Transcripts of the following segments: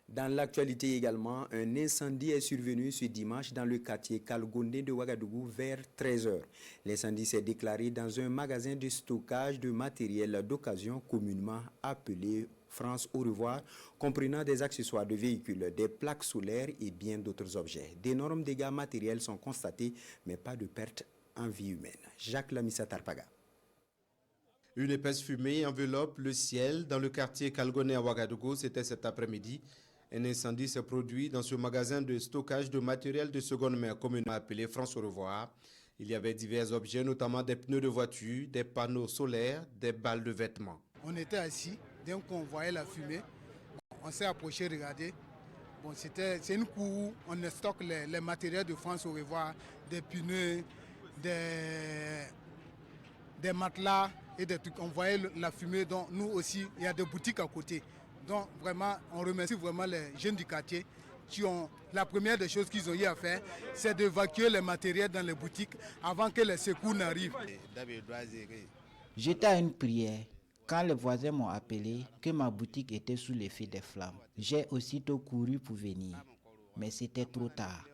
Dans l'actualité également, un incendie est survenu ce dimanche dans le quartier Kalgondé de Ouagadougou vers 13 h. L'incendie s'est déclaré dans un magasin de stockage de matériel d'occasion communément appelé France au revoir, comprenant des accessoires de véhicules, des plaques solaires et bien d'autres objets. D'énormes dégâts matériels sont constatés, mais pas de perte en vie humaine. Jacques Lamissa Tarpaga. Une épaisse fumée enveloppe le ciel dans le quartier Kalgondé à Ouagadougou. C'était cet après-midi. Un incendie s'est produit dans ce magasin de stockage de matériel de seconde main communément appelé France au revoir. Il y avait divers objets, notamment des pneus de voiture, des panneaux solaires, des balles de vêtements. On était assis, dès qu'on voyait la fumée, on s'est approché regarder. C'est une cour où on stocke les matériels de France au revoir, des pneus, des matelas et des trucs. On voyait la fumée, donc nous aussi, il y a des boutiques à côté. Donc vraiment, on remercie vraiment les jeunes du quartier qui ont, la première des choses qu'ils ont eu à faire, c'est d'évacuer les matériels dans les boutiques avant que les secours n'arrivent. J'étais à une prière quand les voisins m'ont appelé que ma boutique était sous l'effet des flammes. J'ai aussitôt couru pour venir, mais c'était trop tard.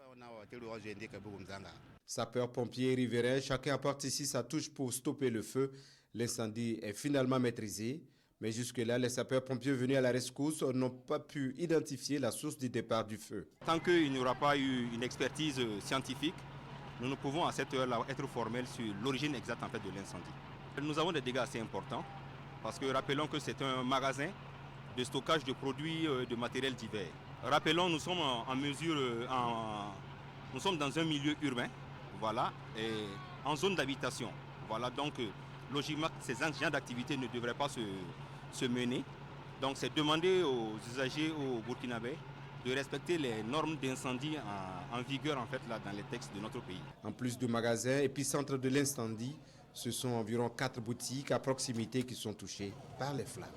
Sapeurs-pompiers et riverains, chacun apporte ici sa touche pour stopper le feu. L'incendie est finalement maîtrisé. Mais jusque-là, les sapeurs-pompiers venus à la rescousse n'ont pas pu identifier la source du départ du feu. Tant qu'il n'y aura pas eu une expertise scientifique, nous ne pouvons à cette heure-là être formels sur l'origine exacte en fait, de l'incendie. Nous avons des dégâts assez importants parce que rappelons que c'est un magasin de stockage de produits de matériel divers. Rappelons, nous sommes en mesure, nous sommes dans un milieu urbain, voilà, et en zone d'habitation. Voilà, donc logiquement, ces gens d'activité ne devraient pas se mener. Donc c'est demander aux usagers, aux Burkinabés, de respecter les normes d'incendie en vigueur en fait, là, dans les textes de notre pays. En plus du magasin, épicentre de l'incendie, ce sont environ 4 boutiques à proximité qui sont touchées par les flammes.